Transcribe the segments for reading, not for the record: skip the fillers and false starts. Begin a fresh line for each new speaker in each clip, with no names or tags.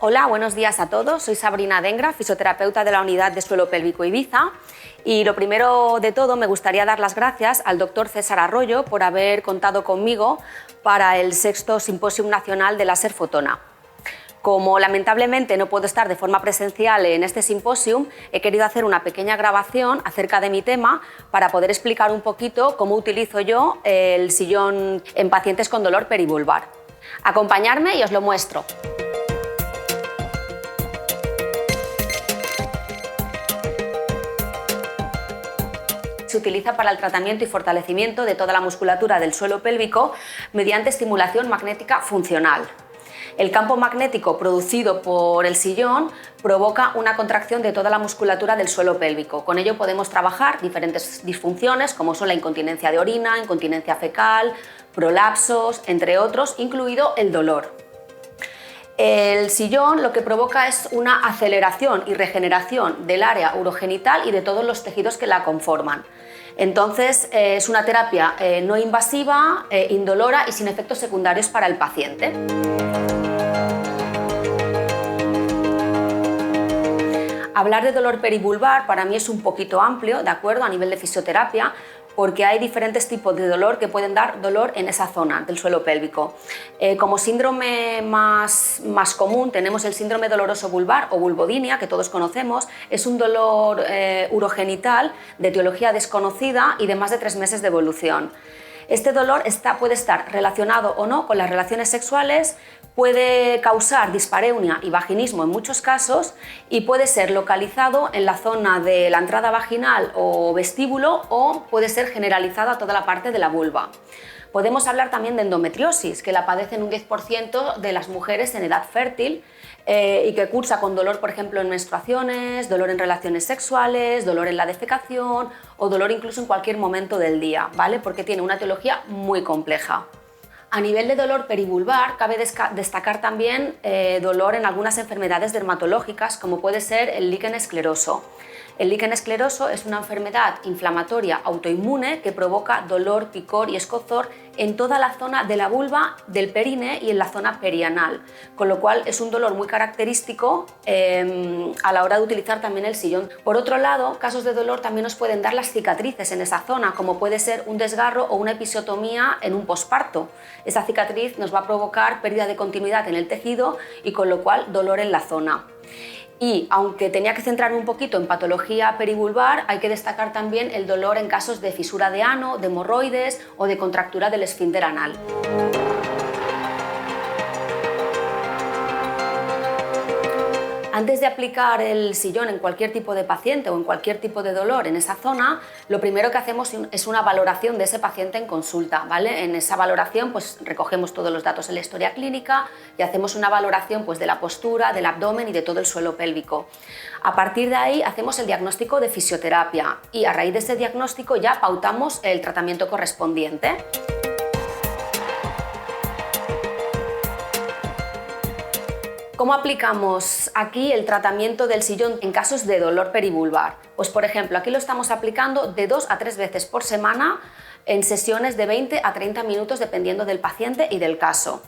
Hola, buenos días a todos. Soy Sabrina Dengra, fisioterapeuta de la Unidad de Suelo Pélvico Ibiza. Y lo primero de todo, me gustaría dar las gracias al doctor César Arroyo por haber contado conmigo para el 6º Simposium Nacional de Láser Fotona. Como lamentablemente no puedo estar de forma presencial en este simposium, he querido hacer una pequeña grabación acerca de mi tema para poder explicar un poquito cómo utilizo yo el sillón en pacientes con dolor perivulvar. Acompañadme y os lo muestro. Se utiliza para el tratamiento y fortalecimiento de toda la musculatura del suelo pélvico mediante estimulación magnética funcional. El campo magnético producido por el sillón provoca una contracción de toda la musculatura del suelo pélvico. Con ello podemos trabajar diferentes disfunciones como son la incontinencia de orina, incontinencia fecal, prolapsos, entre otros, incluido el dolor. El sillón lo que provoca es una aceleración y regeneración del área urogenital y de todos los tejidos que la conforman. Entonces es una terapia no invasiva, indolora y sin efectos secundarios para el paciente. Hablar de dolor perivulvar para mí es un poquito amplio, ¿de acuerdo?, a nivel de fisioterapia, porque hay diferentes tipos de dolor que pueden dar dolor en esa zona del suelo pélvico. Como síndrome más común tenemos el síndrome doloroso vulvar o vulvodinia, que todos conocemos. Es un dolor urogenital de etiología desconocida y de más de 3 meses de evolución. Este dolor puede estar relacionado o no con las relaciones sexuales, puede causar dispareunia y vaginismo en muchos casos y puede ser localizado en la zona de la entrada vaginal o vestíbulo o puede ser generalizado a toda la parte de la vulva. Podemos hablar también de endometriosis, que la padecen un 10% de las mujeres en edad fértil y que cursa con dolor, por ejemplo, en menstruaciones, dolor en relaciones sexuales, dolor en la defecación o dolor incluso en cualquier momento del día, ¿vale? Porque tiene una etiología muy compleja. A nivel de dolor perivulvar, cabe destacar también dolor en algunas enfermedades dermatológicas, como puede ser el líquen escleroso. El líquen escleroso es una enfermedad inflamatoria autoinmune que provoca dolor, picor y escozor en toda la zona de la vulva, del perine y en la zona perianal, con lo cual es un dolor muy característico a la hora de utilizar también el sillón. Por otro lado, casos de dolor también nos pueden dar las cicatrices en esa zona, como puede ser un desgarro o una episiotomía en un posparto. Esa cicatriz nos va a provocar pérdida de continuidad en el tejido y con lo cual dolor en la zona. Y aunque tenía que centrarme un poquito en patología perivulvar, hay que destacar también el dolor en casos de fisura de ano, de hemorroides o de contractura del esfínter anal. Antes de aplicar el sillón en cualquier tipo de paciente o en cualquier tipo de dolor en esa zona, lo primero que hacemos es una valoración de ese paciente en consulta, ¿vale? En esa valoración pues, recogemos todos los datos en la historia clínica y hacemos una valoración pues, de la postura, del abdomen y de todo el suelo pélvico. A partir de ahí hacemos el diagnóstico de fisioterapia y a raíz de ese diagnóstico ya pautamos el tratamiento correspondiente. ¿Cómo aplicamos aquí el tratamiento del sillón en casos de dolor perivulvar? Pues por ejemplo, aquí lo estamos aplicando de 2 a 3 veces por semana en sesiones de 20 a 30 minutos dependiendo del paciente y del caso.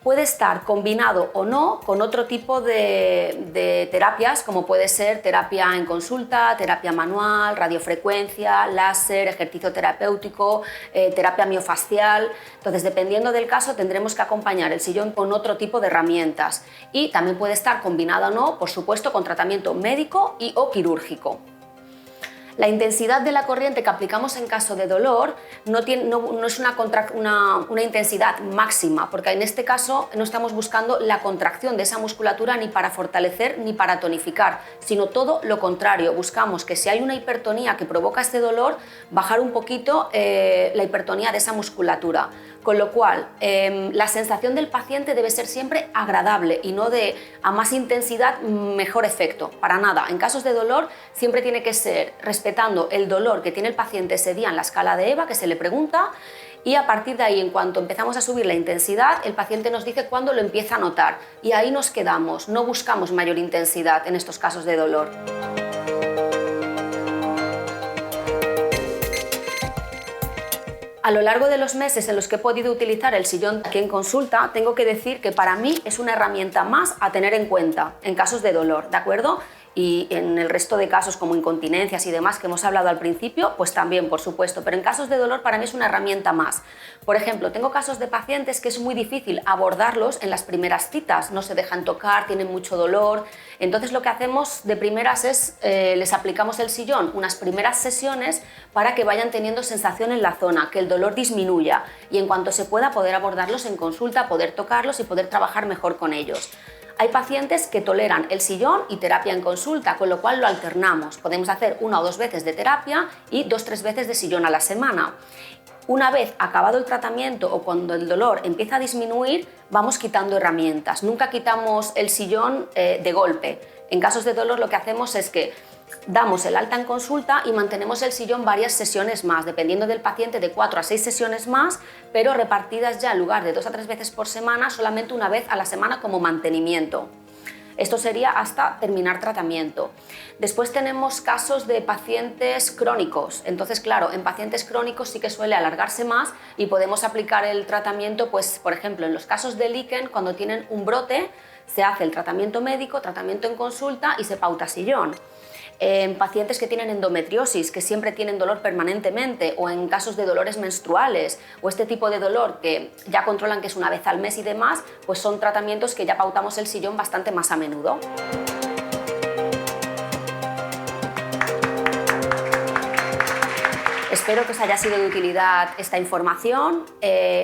Puede estar combinado o no con otro tipo de terapias, como puede ser terapia en consulta, terapia manual, radiofrecuencia, láser, ejercicio terapéutico, terapia miofascial. Entonces, dependiendo del caso, tendremos que acompañar el sillón con otro tipo de herramientas. Y también puede estar combinado o no, por supuesto, con tratamiento médico y o quirúrgico. La intensidad de la corriente que aplicamos en caso de dolor no es una intensidad máxima, porque en este caso no estamos buscando la contracción de esa musculatura ni para fortalecer ni para tonificar, sino todo lo contrario. Buscamos que si hay una hipertonía que provoca este dolor, bajar un poquito la hipertonía de esa musculatura. Con lo cual, la sensación del paciente debe ser siempre agradable y no de a más intensidad, mejor efecto. Para nada. En casos de dolor siempre tiene que ser respetando el dolor que tiene el paciente ese día en la escala de EVA, que se le pregunta, y a partir de ahí, en cuanto empezamos a subir la intensidad, el paciente nos dice cuándo lo empieza a notar y ahí nos quedamos. No buscamos mayor intensidad en estos casos de dolor. A lo largo de los meses en los que he podido utilizar el sillón aquí en consulta, tengo que decir que para mí es una herramienta más a tener en cuenta en casos de dolor, ¿de acuerdo? Y en el resto de casos como incontinencias y demás que hemos hablado al principio, pues también, por supuesto, pero en casos de dolor para mí es una herramienta más. Por ejemplo, tengo casos de pacientes que es muy difícil abordarlos en las primeras citas, no se dejan tocar, tienen mucho dolor, entonces lo que hacemos de primeras es les aplicamos el sillón unas primeras sesiones para que vayan teniendo sensación en la zona, que el dolor disminuya y en cuanto se pueda poder abordarlos en consulta, poder tocarlos y poder trabajar mejor con ellos. Hay pacientes que toleran el sillón y terapia en consulta, con lo cual lo alternamos. Podemos hacer 1 o 2 veces de terapia y 2 o 3 veces de sillón a la semana. Una vez acabado el tratamiento o cuando el dolor empieza a disminuir, vamos quitando herramientas. Nunca quitamos el sillón de golpe. En casos de dolor lo que hacemos es que damos el alta en consulta y mantenemos el sillón varias sesiones más, dependiendo del paciente de 4 a 6 sesiones más, pero repartidas ya en lugar de 2 a 3 veces por semana, solamente una vez a la semana como mantenimiento. Esto sería hasta terminar tratamiento. Después tenemos casos de pacientes crónicos. Entonces, claro, en pacientes crónicos sí que suele alargarse más y podemos aplicar el tratamiento, pues, por ejemplo, en los casos de líquen, cuando tienen un brote, se hace el tratamiento médico, tratamiento en consulta y se pauta sillón. En pacientes que tienen endometriosis, que siempre tienen dolor permanentemente, o en casos de dolores menstruales, o este tipo de dolor que ya controlan que es una vez al mes y demás, pues son tratamientos que ya pautamos el sillón bastante más a menudo. Espero que os haya sido de utilidad esta información.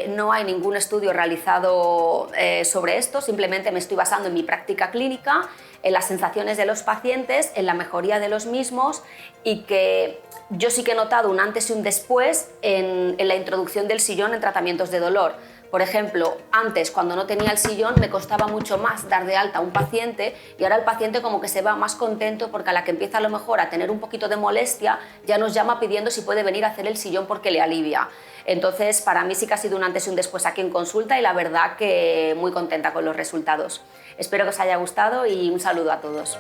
No hay ningún estudio realizado sobre esto, simplemente me estoy basando en mi práctica clínica, en las sensaciones de los pacientes, en la mejoría de los mismos y que yo sí que he notado un antes y un después en la introducción del sillón en tratamientos de dolor. Por ejemplo, antes, cuando no tenía el sillón, me costaba mucho más dar de alta a un paciente y ahora el paciente como que se va más contento porque a la que empieza a lo mejor a tener un poquito de molestia, ya nos llama pidiendo si puede venir a hacer el sillón porque le alivia. Entonces, para mí sí que ha sido un antes y un después aquí en consulta y la verdad que muy contenta con los resultados. Espero que os haya gustado y un saludo a todos.